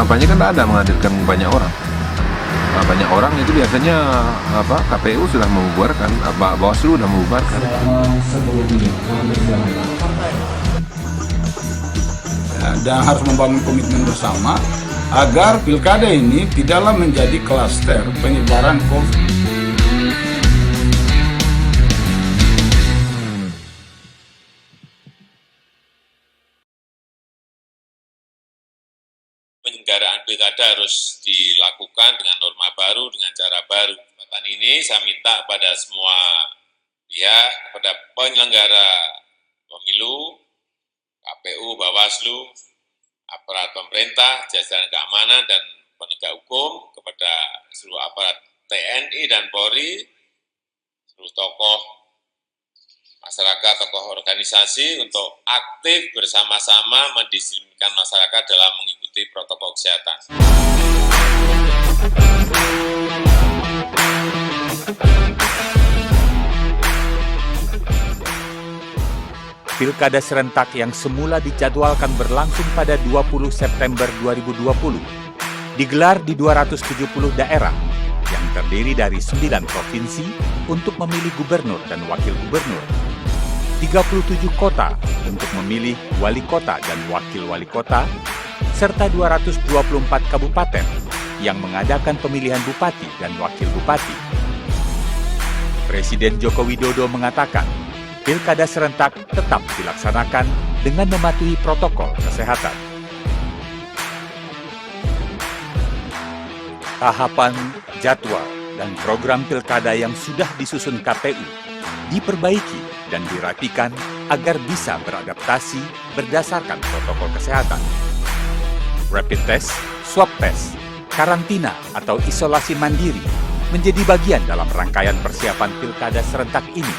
kampanye kan tidak ada menghadirkan banyak orang. Nah, banyak orang itu biasanya KPU sudah membubarkan, Bawaslu sudah membubarkan. Dan harus membangun komitmen bersama agar pilkada ini tidaklah menjadi klaster penyebaran COVID. Penyelenggaraan pilkada harus dilakukan dengan norma baru, dengan cara baru. Kesempatan ini saya minta pada semua pihak, kepada penyelenggara pemilu, KPU, Bawaslu, aparat pemerintah, jajaran keamanan dan penegak hukum, kepada seluruh aparat TNI dan Polri, seluruh tokoh masyarakat, tokoh organisasi untuk aktif bersama-sama mendisiplinkan masyarakat dalam mengikuti protokol kesehatan. Pilkada serentak yang semula dijadwalkan berlangsung pada 20 September 2020 digelar di 270 daerah yang terdiri dari 9 provinsi untuk memilih gubernur dan wakil gubernur, 37 kota untuk memilih wali kota dan wakil wali kota, serta 224 kabupaten yang mengadakan pemilihan bupati dan wakil bupati. Presiden Joko Widodo mengatakan, pilkada serentak tetap dilaksanakan dengan mematuhi protokol kesehatan. Tahapan, jadwal, dan program pilkada yang sudah disusun KPU diperbaiki dan dirapikan agar bisa beradaptasi berdasarkan protokol kesehatan. Rapid test, swab test, karantina atau isolasi mandiri menjadi bagian dalam rangkaian persiapan pilkada serentak ini,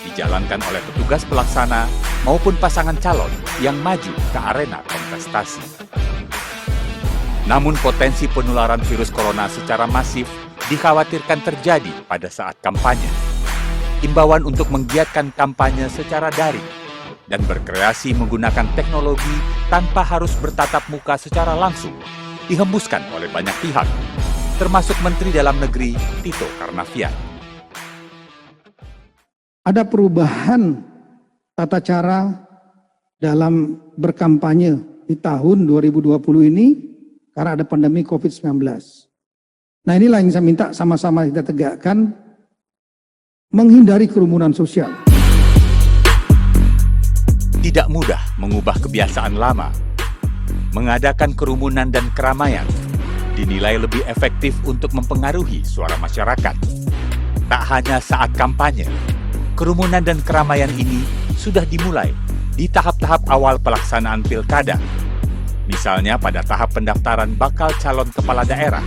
dijalankan oleh petugas pelaksana maupun pasangan calon yang maju ke arena kontestasi. Namun potensi penularan virus corona secara masif dikhawatirkan terjadi pada saat kampanye. Imbauan untuk menggiatkan kampanye secara daring dan berkreasi menggunakan teknologi tanpa harus bertatap muka secara langsung dihembuskan oleh banyak pihak, termasuk Menteri Dalam Negeri Tito Karnavian. Ada perubahan tata cara dalam berkampanye di tahun 2020 ini karena ada pandemi COVID-19. Nah, inilah yang saya minta sama-sama kita tegakkan, menghindari kerumunan sosial. Tidak mudah mengubah kebiasaan lama. Mengadakan kerumunan dan keramaian dinilai lebih efektif untuk mempengaruhi suara masyarakat. Tak hanya saat kampanye, kerumunan dan keramaian ini sudah dimulai di tahap-tahap awal pelaksanaan pilkada. Misalnya pada tahap pendaftaran bakal calon kepala daerah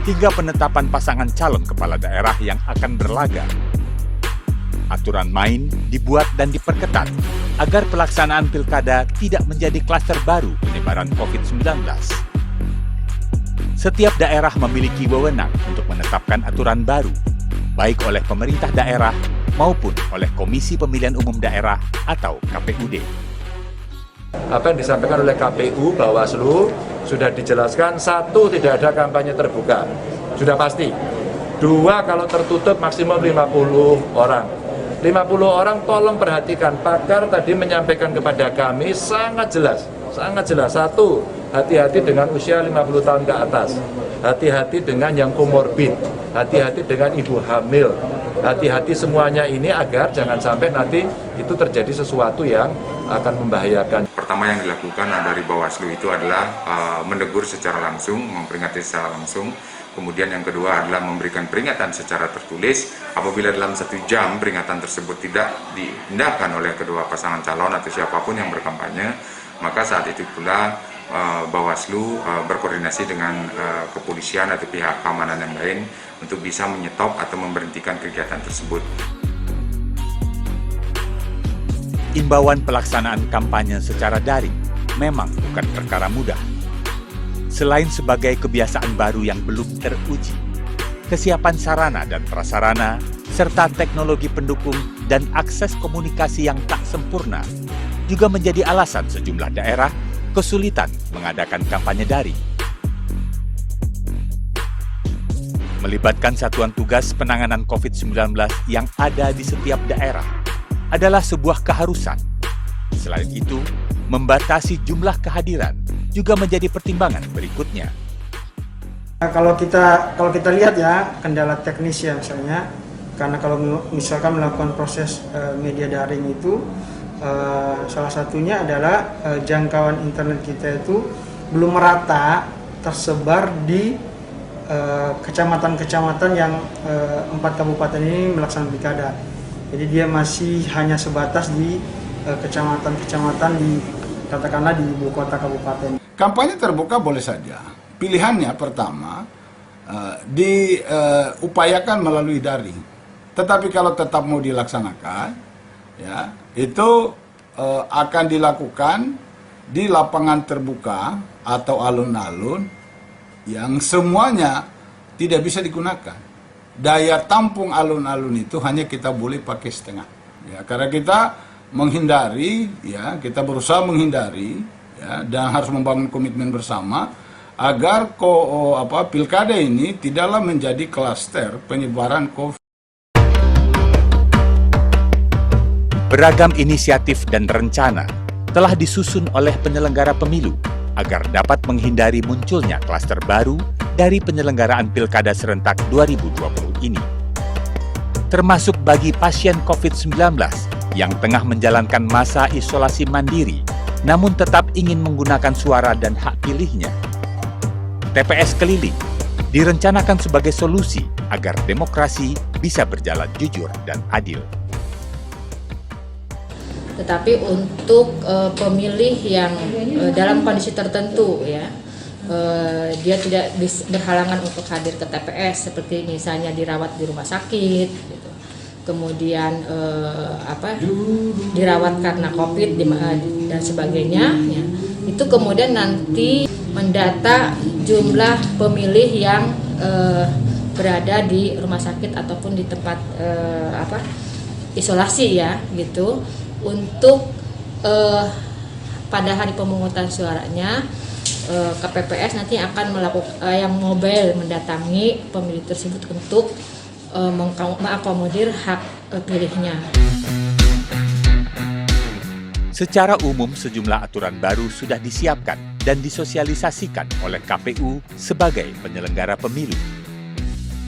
hingga penetapan pasangan calon kepala daerah yang akan berlaga. Aturan main dibuat dan diperketat agar pelaksanaan pilkada tidak menjadi klaster baru penyebaran COVID-19. Setiap daerah memiliki wewenang untuk menetapkan aturan baru, baik oleh pemerintah daerah maupun oleh Komisi Pemilihan Umum Daerah atau KPUD. Apa yang disampaikan oleh KPU, Bawaslu, sudah dijelaskan. Satu, tidak ada kampanye terbuka, sudah pasti. Dua, kalau tertutup maksimum 50 orang. 50 orang tolong perhatikan, pakar tadi menyampaikan kepada kami sangat jelas. Satu, hati-hati dengan usia 50 tahun ke atas, hati-hati dengan yang komorbid, hati-hati dengan ibu hamil, hati-hati semuanya ini agar jangan sampai nanti itu terjadi sesuatu yang akan membahayakan. Pertama yang dilakukan dari Bawaslu itu adalah menegur secara langsung, memperingati secara langsung. Kemudian yang kedua adalah memberikan peringatan secara tertulis. Apabila dalam 1 jam peringatan tersebut tidak diindahkan oleh kedua pasangan calon atau siapapun yang berkampanye, maka saat itu pula Bawaslu berkoordinasi dengan kepolisian atau pihak keamanan yang lain untuk bisa menyetop atau memberhentikan kegiatan tersebut. Imbauan pelaksanaan kampanye secara daring memang bukan perkara mudah. Selain sebagai kebiasaan baru yang belum teruji, kesiapan sarana dan prasarana, serta teknologi pendukung dan akses komunikasi yang tak sempurna, juga menjadi alasan sejumlah daerah kesulitan mengadakan kampanye daring. melibatkan satuan tugas penanganan COVID-19 yang ada di setiap daerah adalah sebuah keharusan. Selain itu, membatasi jumlah kehadiran juga menjadi pertimbangan berikutnya. Kalau kita lihat ya, kendala teknis ya misalnya, karena kalau misalkan melakukan proses media daring itu, salah satunya adalah jangkauan internet kita itu belum merata tersebar di kecamatan-kecamatan yang 4 kabupaten ini melaksanakan pilkada. Jadi dia masih hanya sebatas di kecamatan-kecamatan di, katakanlah di ibu kota kabupaten. Kampanye terbuka boleh saja. Pilihannya pertama diupayakan melalui daring. Tetapi kalau tetap mau dilaksanakan, ya itu akan dilakukan di lapangan terbuka atau alun-alun yang semuanya tidak bisa digunakan. Daya tampung alun-alun itu hanya kita boleh pakai setengah. Ya, karena kita menghindari, ya kita berusaha menghindari, ya, dan harus membangun komitmen bersama agar pilkada ini tidaklah menjadi klaster penyebaran COVID. Beragam inisiatif dan rencana telah disusun oleh penyelenggara pemilu agar dapat menghindari munculnya klaster baru dari penyelenggaraan Pilkada Serentak 2020 ini. Termasuk bagi pasien COVID-19 yang tengah menjalankan masa isolasi mandiri, namun tetap ingin menggunakan suara dan hak pilihnya. TPS keliling direncanakan sebagai solusi agar demokrasi bisa berjalan jujur dan adil. Tetapi untuk pemilih yang dalam kondisi tertentu ya, dia tidak berhalangan untuk hadir ke TPS, seperti misalnya dirawat di rumah sakit, gitu. Kemudian dirawat karena COVID dan sebagainya. Ya. Itu kemudian nanti mendata jumlah pemilih yang berada di rumah sakit ataupun di tempat isolasi ya, gitu. Untuk pada hari pemungutan suaranya, KPPS nanti akan melakukan yang mobile mendatangi pemilih tersebut untuk mengakomodir hak pilihnya. Secara umum, sejumlah aturan baru sudah disiapkan dan disosialisasikan oleh KPU sebagai penyelenggara pemilu.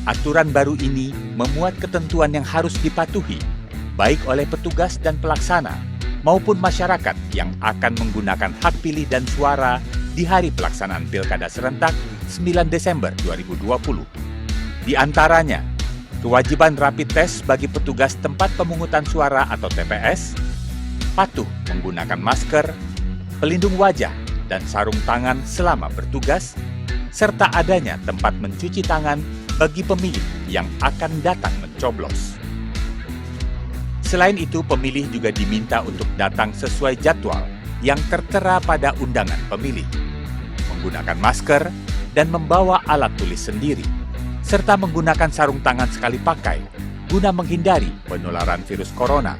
Aturan baru ini memuat ketentuan yang harus dipatuhi baik oleh petugas dan pelaksana maupun masyarakat yang akan menggunakan hak pilih dan suara di hari pelaksanaan Pilkada Serentak 9 Desember 2020. Di antaranya, kewajiban rapid test bagi petugas tempat pemungutan suara atau TPS, patuh menggunakan masker, pelindung wajah dan sarung tangan selama bertugas, serta adanya tempat mencuci tangan bagi pemilih yang akan datang mencoblos. Selain itu, pemilih juga diminta untuk datang sesuai jadwal yang tertera pada undangan pemilih, menggunakan masker dan membawa alat tulis sendiri, serta menggunakan sarung tangan sekali pakai guna menghindari penularan virus corona.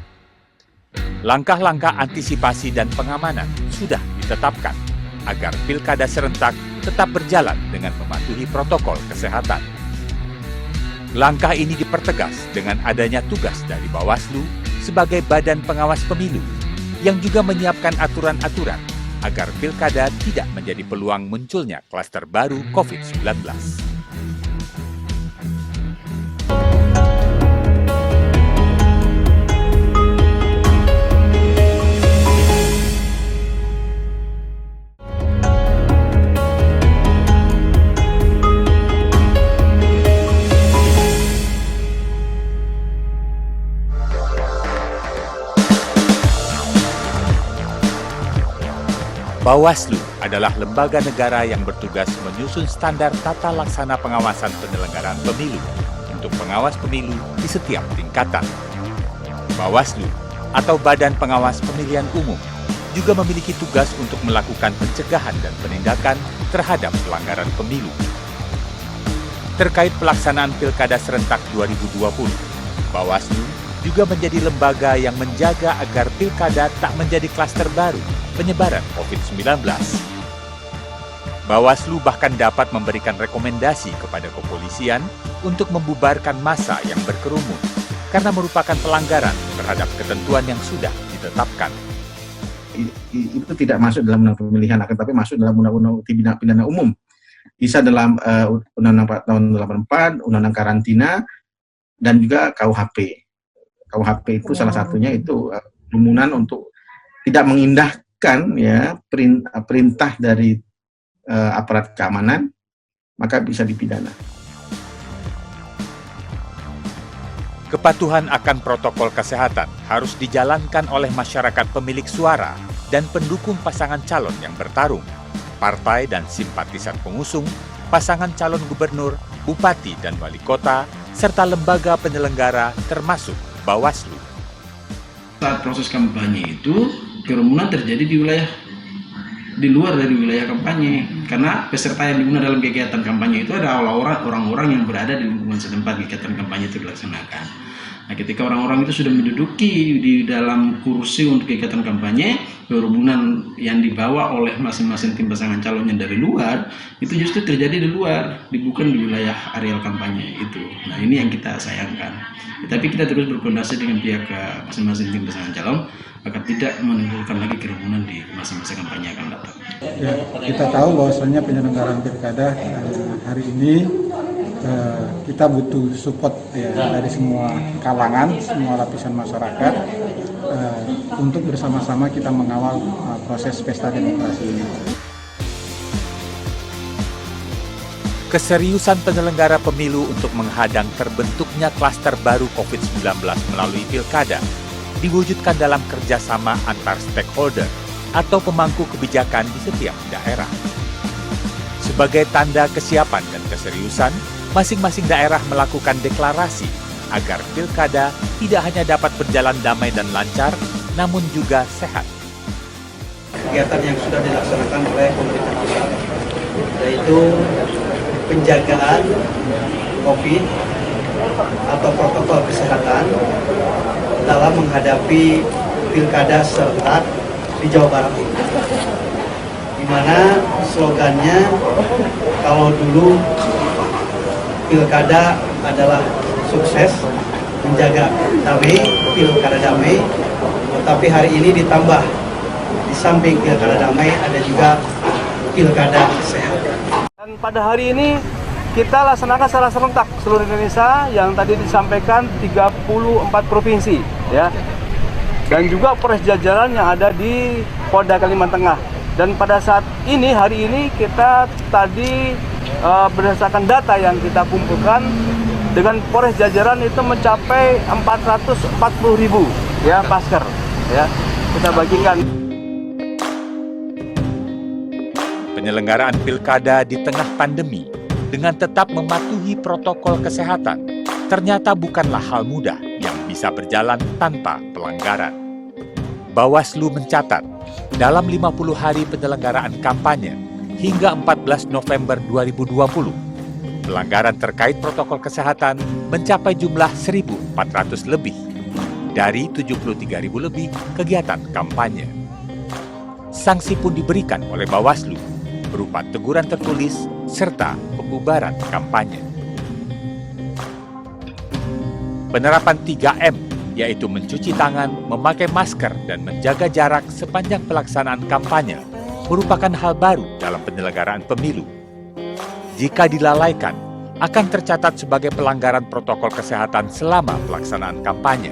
Langkah-langkah antisipasi dan pengamanan sudah ditetapkan agar Pilkada Serentak tetap berjalan dengan mematuhi protokol kesehatan. Langkah ini dipertegas dengan adanya tugas dari Bawaslu sebagai badan pengawas pemilu yang juga menyiapkan aturan-aturan agar pilkada tidak menjadi peluang munculnya klaster baru COVID-19. Bawaslu adalah lembaga negara yang bertugas menyusun standar tata laksana pengawasan penyelenggaraan pemilu untuk pengawas pemilu di setiap tingkatan. Bawaslu atau Badan Pengawas Pemilihan Umum juga memiliki tugas untuk melakukan pencegahan dan penindakan terhadap pelanggaran pemilu. Terkait pelaksanaan Pilkada Serentak 2020, Bawaslu juga menjadi lembaga yang menjaga agar pilkada tak menjadi klaster baru penyebaran COVID-19. Bawaslu bahkan dapat memberikan rekomendasi kepada kepolisian untuk membubarkan massa yang berkerumun karena merupakan pelanggaran terhadap ketentuan yang sudah ditetapkan. Itu tidak masuk dalam undang pemilihan, akan tapi masuk dalam undang-undang pidana umum. Bisa dalam undang-undang tahun 84, undang-undang karantina, dan juga KUHP. KUHP itu salah satunya itu kerumunan untuk tidak mengindahkan ya perintah dari aparat keamanan, maka bisa dipidana. Kepatuhan akan protokol kesehatan harus dijalankan oleh masyarakat pemilik suara dan pendukung pasangan calon yang bertarung, partai dan simpatisan pengusung, pasangan calon gubernur, bupati dan wali kota, serta lembaga penyelenggara termasuk Bawaslu. Saat proses kampanye itu, kerumunan terjadi di luar dari wilayah kampanye, karena peserta yang digunakan dalam kegiatan kampanye itu adalah orang-orang yang berada di lingkungan setempat kegiatan kampanye itu dilaksanakan. Nah, ketika orang-orang itu sudah menduduki di dalam kursi untuk kegiatan kampanye, kerumunan yang dibawa oleh masing-masing tim pasangan calon yang dari luar itu justru terjadi di luar, bukan di wilayah areal kampanye itu. Nah, ini yang kita sayangkan. Tapi kita terus berkoordinasi dengan pihak masing-masing tim pasangan calon agar tidak menimbulkan lagi kerumunan di masa-masa kampanye akan datang. Ya, kita tahu bahwasannya penyelenggaraan pilkada hari ini kita butuh support ya, dari semua kalangan, semua lapisan masyarakat untuk bersama-sama kita mengawal proses pesta demokrasi ini. Keseriusan penyelenggara pemilu untuk menghadang terbentuknya klaster baru COVID-19 melalui pilkada diwujudkan dalam kerjasama antar stakeholder atau pemangku kebijakan di setiap daerah. Sebagai tanda kesiapan dan keseriusan, masing-masing daerah melakukan deklarasi agar pilkada tidak hanya dapat berjalan damai dan lancar, namun juga sehat. Kegiatan yang sudah dilaksanakan oleh pemerintah pusat, yaitu penjagaan COVID atau protokol kesehatan dalam menghadapi pilkada serentak di Jawa Barat ini. Di mana slogannya, kalau dulu pilkada adalah sukses, menjaga damai, pilkada damai, tetapi hari ini ditambah, di samping pilkada damai ada juga pilkada sehat. Dan pada hari ini kita laksanakan secara serentak seluruh Indonesia yang tadi disampaikan 34 provinsi ya. Dan juga Polres jajaran yang ada di Polda Kalimantan Tengah. Dan pada saat ini hari ini kita tadi berdasarkan data yang kita kumpulkan dengan Polres jajaran itu mencapai 440.000 ya masker ya kita bagikan. Penyelenggaraan pilkada di tengah pandemi dengan tetap mematuhi protokol kesehatan ternyata bukanlah hal mudah yang bisa berjalan tanpa pelanggaran. Bawaslu mencatat, dalam 50 hari penyelenggaraan kampanye hingga 14 November 2020, pelanggaran terkait protokol kesehatan mencapai jumlah 1.400 lebih dari 73.000 lebih kegiatan kampanye. Sanksi pun diberikan oleh Bawaslu berupa teguran tertulis serta pembubaran kampanye. Penerapan 3M, yaitu mencuci tangan, memakai masker, dan menjaga jarak sepanjang pelaksanaan kampanye, merupakan hal baru dalam penyelenggaraan pemilu. Jika dilalaikan, akan tercatat sebagai pelanggaran protokol kesehatan selama pelaksanaan kampanye.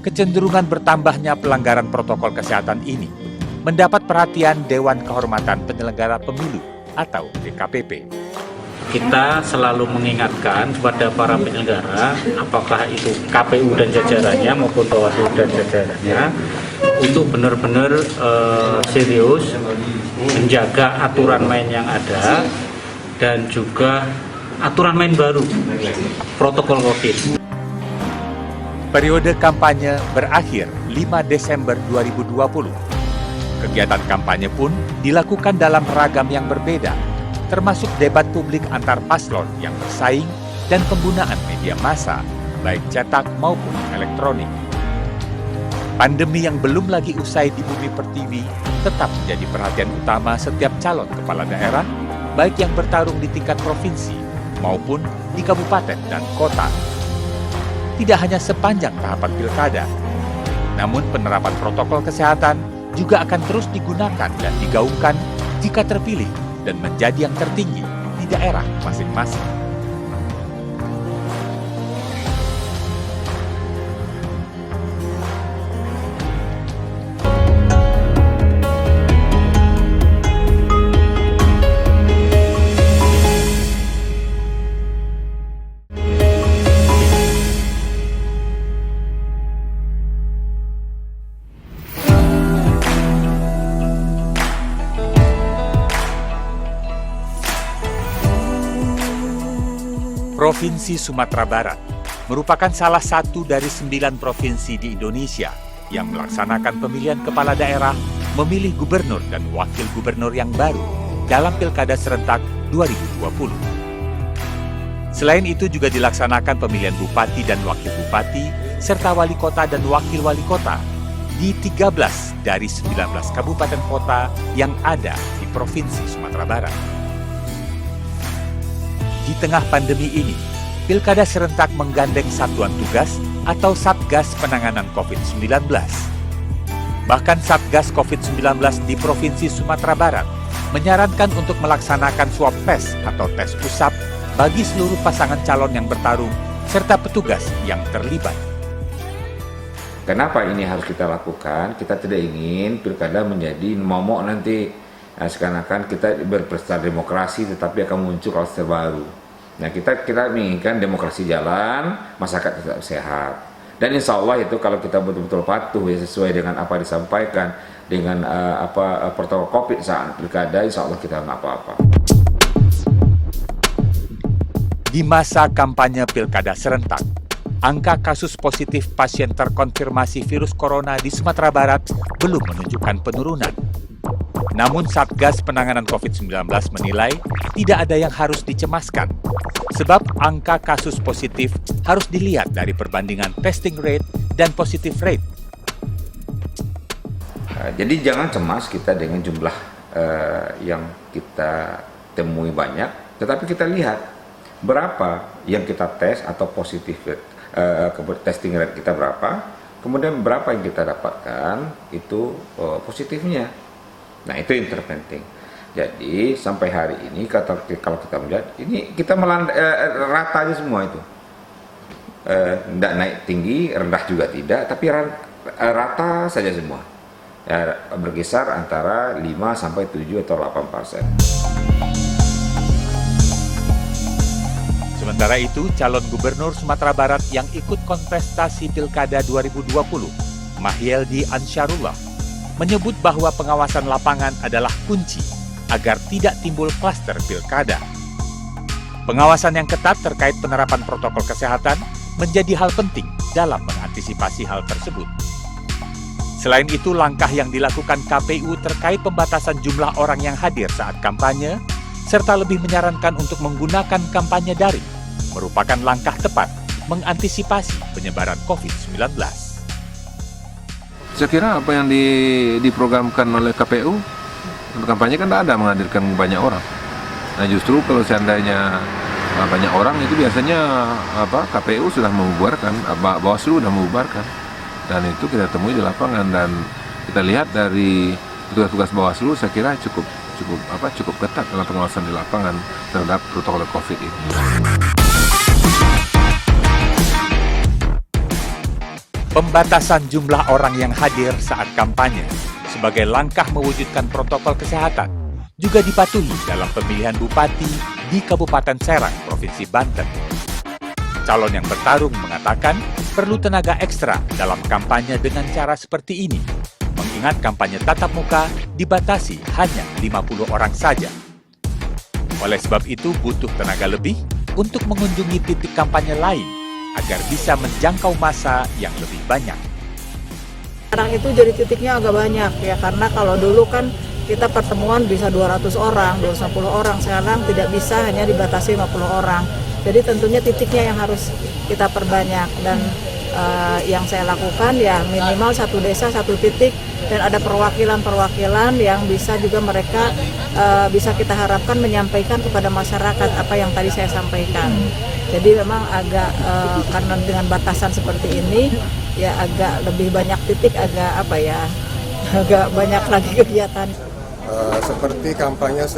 Kecenderungan bertambahnya pelanggaran protokol kesehatan ini mendapat perhatian Dewan Kehormatan Penyelenggara Pemilu atau DKPP. Kita selalu mengingatkan kepada para penyelenggara, apakah itu KPU dan jajarannya maupun Bawaslu dan jajarannya, untuk benar-benar serius menjaga aturan main yang ada dan juga aturan main baru, protokol COVID. Periode kampanye berakhir 5 Desember 2020. Kegiatan kampanye pun dilakukan dalam ragam yang berbeda, termasuk debat publik antar paslon yang bersaing dan penggunaan media massa, baik cetak maupun elektronik. Pandemi yang belum lagi usai di bumi pertiwi tetap menjadi perhatian utama setiap calon kepala daerah, baik yang bertarung di tingkat provinsi maupun di kabupaten dan kota. Tidak hanya sepanjang tahapan pilkada, namun penerapan protokol kesehatan juga akan terus digunakan dan digaungkan jika terpilih dan menjadi yang tertinggi di daerah masing-masing. Provinsi Sumatera Barat merupakan salah satu dari 9 provinsi di Indonesia yang melaksanakan pemilihan kepala daerah, memilih gubernur dan wakil gubernur yang baru dalam Pilkada Serentak 2020. Selain itu juga dilaksanakan pemilihan bupati dan wakil bupati, serta wali kota dan wakil wali kota di 13 dari 19 kabupaten kota yang ada di Provinsi Sumatera Barat. Di tengah pandemi ini, Pilkada Serentak menggandeng Satuan Tugas atau Satgas Penanganan COVID-19. Bahkan Satgas COVID-19 di Provinsi Sumatera Barat menyarankan untuk melaksanakan swab test atau tes usap bagi seluruh pasangan calon yang bertarung serta petugas yang terlibat. Kenapa ini harus kita lakukan? Kita tidak ingin pilkada menjadi momok nanti. Nah, seakan-akan kita berpesta demokrasi tetapi akan muncul klaster baru. Nah, kita menginginkan demokrasi jalan, masyarakat tetap sehat. Dan insya Allah itu kalau kita betul-betul patuh ya sesuai dengan apa disampaikan dengan protokol COVID saat pilkada, insya Allah kita nggak apa-apa. Di masa kampanye Pilkada Serentak, angka kasus positif pasien terkonfirmasi virus corona di Sumatera Barat belum menunjukkan penurunan. Namun Satgas Penanganan COVID-19 menilai tidak ada yang harus dicemaskan, sebab angka kasus positif harus dilihat dari perbandingan testing rate dan positive rate. Jadi jangan cemas kita dengan jumlah yang kita temui banyak, tetapi kita lihat berapa yang kita tes atau positif testing rate kita berapa, kemudian berapa yang kita dapatkan itu positifnya. Nah, itu yang terpenting. Jadi sampai hari ini kalau kita melihat ini kita rata aja semua itu. Tidak naik tinggi, rendah juga tidak, tapi rata saja semua. Ya, berkisar antara 5 sampai 7 atau 8%. Sementara itu, calon gubernur Sumatera Barat yang ikut kontestasi Pilkada 2020, Mahyeldi Ansyarullah, menyebut bahwa pengawasan lapangan adalah kunci agar tidak timbul klaster pilkada. Pengawasan yang ketat terkait penerapan protokol kesehatan menjadi hal penting dalam mengantisipasi hal tersebut. Selain itu, langkah yang dilakukan KPU terkait pembatasan jumlah orang yang hadir saat kampanye, serta lebih menyarankan untuk menggunakan kampanye daring, merupakan langkah tepat mengantisipasi penyebaran COVID-19. Saya kira apa yang diprogramkan oleh KPU untuk kampanye kan tidak ada menghadirkan banyak orang. Nah, justru kalau seandainya banyak orang itu biasanya KPU sudah membubarkan, Bawaslu sudah membubarkan, dan itu kita temui di lapangan dan kita lihat dari tugas-tugas Bawaslu saya kira cukup ketat dalam pengawasan di lapangan terhadap protokol COVID ini. Pembatasan jumlah orang yang hadir saat kampanye sebagai langkah mewujudkan protokol kesehatan juga dipatuhi dalam pemilihan bupati di Kabupaten Serang, Provinsi Banten. Calon yang bertarung mengatakan perlu tenaga ekstra dalam kampanye dengan cara seperti ini, mengingat kampanye tatap muka dibatasi hanya 50 orang saja. Oleh sebab itu butuh tenaga lebih untuk mengunjungi titik kampanye lain agar bisa menjangkau massa yang lebih banyak. Sekarang itu jadi titiknya agak banyak ya, karena kalau dulu kan kita pertemuan bisa 200 orang, 250 orang, sekarang tidak bisa, hanya dibatasi 50 orang. Jadi tentunya titiknya yang harus kita perbanyak dan yang saya lakukan ya minimal satu desa satu titik dan ada perwakilan-perwakilan yang bisa juga mereka bisa kita harapkan menyampaikan kepada masyarakat apa yang tadi saya sampaikan. Jadi memang agak karena dengan batasan seperti ini ya agak lebih banyak titik, agak banyak lagi kegiatan. Seperti kampanye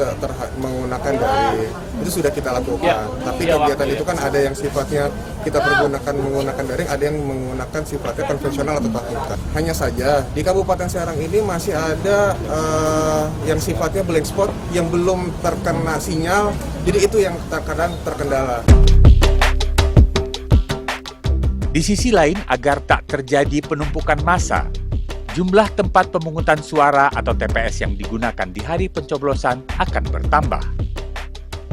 menggunakan daring itu sudah kita lakukan, tapi kegiatan itu kan ada yang sifatnya kita menggunakan daring, ada yang menggunakan sifatnya konvensional atau tatap muka. Hanya saja di Kabupaten Serang ini masih ada yang sifatnya blank spot yang belum terkena sinyal, jadi itu yang terkadang terkendala. Di sisi lain, agar tak terjadi penumpukan massa, jumlah tempat pemungutan suara atau TPS yang digunakan di hari pencoblosan akan bertambah.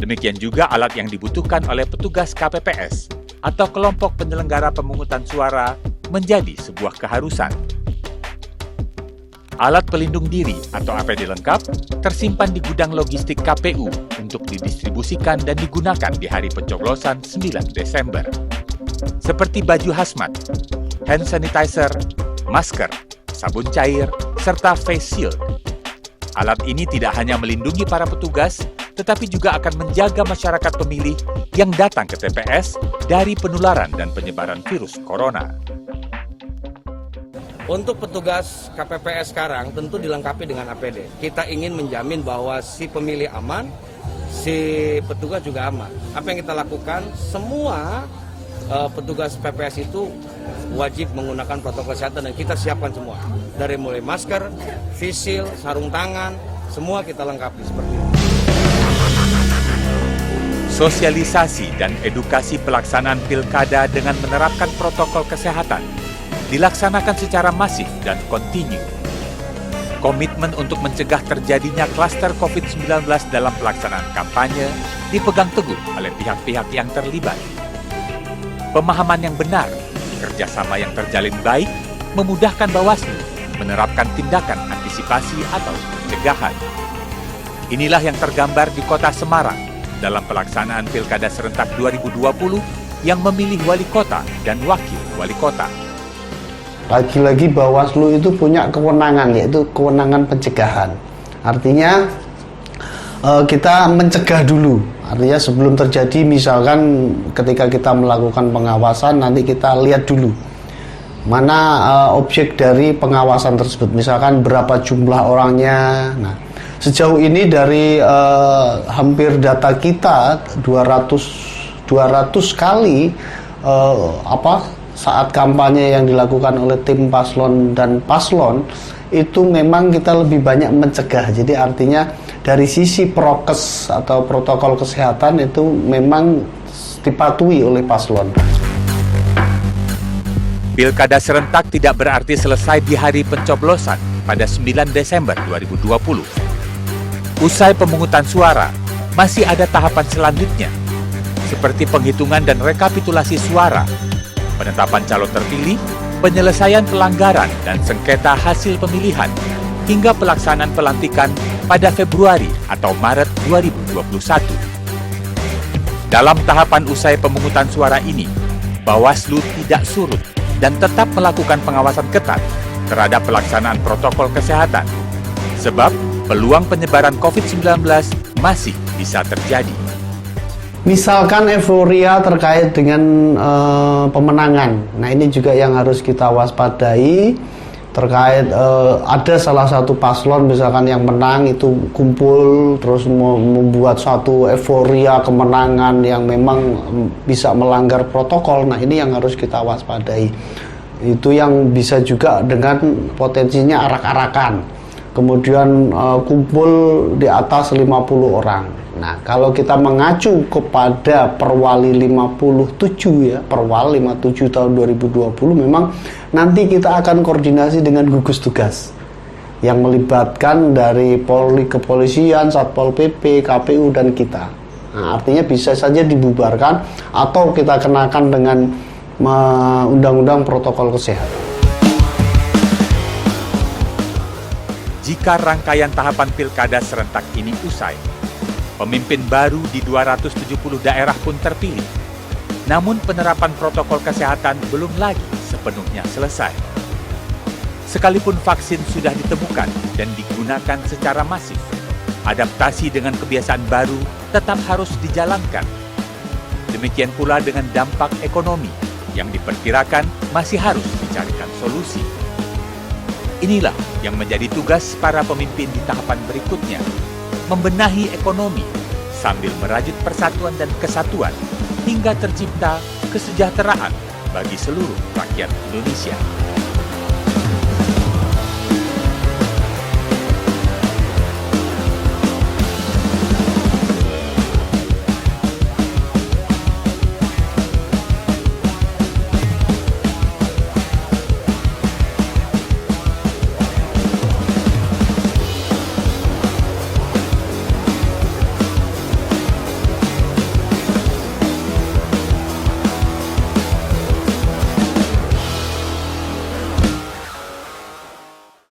Demikian juga alat yang dibutuhkan oleh petugas KPPS atau kelompok penyelenggara pemungutan suara menjadi sebuah keharusan. Alat pelindung diri atau APD lengkap tersimpan di gudang logistik KPU untuk didistribusikan dan digunakan di hari pencoblosan 9 Desember. Seperti baju hazmat, hand sanitizer, masker, sabun cair, serta face shield. Alat ini tidak hanya melindungi para petugas, tetapi juga akan menjaga masyarakat pemilih yang datang ke TPS dari penularan dan penyebaran virus corona. Untuk petugas KPPS sekarang tentu dilengkapi dengan APD. Kita ingin menjamin bahwa si pemilih aman, si petugas juga aman. Apa yang kita lakukan, semua petugas PPS itu wajib menggunakan protokol kesehatan dan kita siapkan semua. Dari mulai masker, face shield, sarung tangan, semua kita lengkapi seperti itu. Sosialisasi dan edukasi pelaksanaan pilkada dengan menerapkan protokol kesehatan dilaksanakan secara masif dan kontinu. Komitmen untuk mencegah terjadinya klaster COVID-19 dalam pelaksanaan kampanye dipegang teguh oleh pihak-pihak yang terlibat. Pemahaman yang benar, kerjasama yang terjalin baik, memudahkan Bawaslu menerapkan tindakan antisipasi atau pencegahan. Inilah yang tergambar di Kota Semarang dalam pelaksanaan Pilkada Serentak 2020 yang memilih wali kota dan wakil wali kota. Lagi-lagi Bawaslu itu punya kewenangan, yaitu kewenangan pencegahan. Artinya kita mencegah dulu. Artinya sebelum terjadi, misalkan ketika kita melakukan pengawasan, nanti kita lihat dulu mana objek dari pengawasan tersebut. Misalkan berapa jumlah orangnya. Nah, sejauh ini dari hampir data kita 200 kali saat kampanye yang dilakukan oleh tim paslon dan paslon itu memang kita lebih banyak mencegah. Jadi artinya dari sisi prokes atau protokol kesehatan itu memang dipatuhi oleh paslon. Pilkada serentak tidak berarti selesai di hari pencoblosan pada 9 Desember 2020. Usai pemungutan suara, masih ada tahapan selanjutnya, seperti penghitungan dan rekapitulasi suara, penetapan calon terpilih, penyelesaian pelanggaran dan sengketa hasil pemilihan, hingga pelaksanaan pelantikan pada Februari atau Maret 2021. Dalam tahapan usai pemungutan suara ini, Bawaslu tidak surut dan tetap melakukan pengawasan ketat terhadap pelaksanaan protokol kesehatan, sebab peluang penyebaran COVID-19 masih bisa terjadi. Misalkan euforia terkait dengan pemenangan. Nah, ini juga yang harus kita waspadai terkait ada salah satu paslon misalkan yang menang itu kumpul terus membuat suatu euforia kemenangan yang memang bisa melanggar protokol. Nah, ini yang harus kita waspadai. Itu yang bisa juga dengan potensinya arak-arakan. Kemudian kumpul di atas 50 orang. Nah, kalau kita mengacu kepada Perwali 57 ya, Perwal 57 tahun 2020, memang nanti kita akan koordinasi dengan gugus tugas yang melibatkan dari Polri, kepolisian, Satpol PP, KPU dan kita. Nah, artinya bisa saja dibubarkan atau kita kenakan dengan undang-undang protokol kesehatan. Jika rangkaian tahapan pilkada serentak ini usai, pemimpin baru di 270 daerah pun terpilih. Namun penerapan protokol kesehatan belum lagi sepenuhnya sepenuhnya selesai. Sekalipun vaksin sudah ditemukan dan digunakan secara masif, adaptasi dengan kebiasaan baru tetap harus dijalankan. Demikian pula dengan dampak ekonomi yang diperkirakan masih harus dicarikan solusi. Inilah yang menjadi tugas para pemimpin di tahapan berikutnya, membenahi ekonomi sambil merajut persatuan dan kesatuan hingga tercipta kesejahteraan bagi seluruh rakyat Indonesia.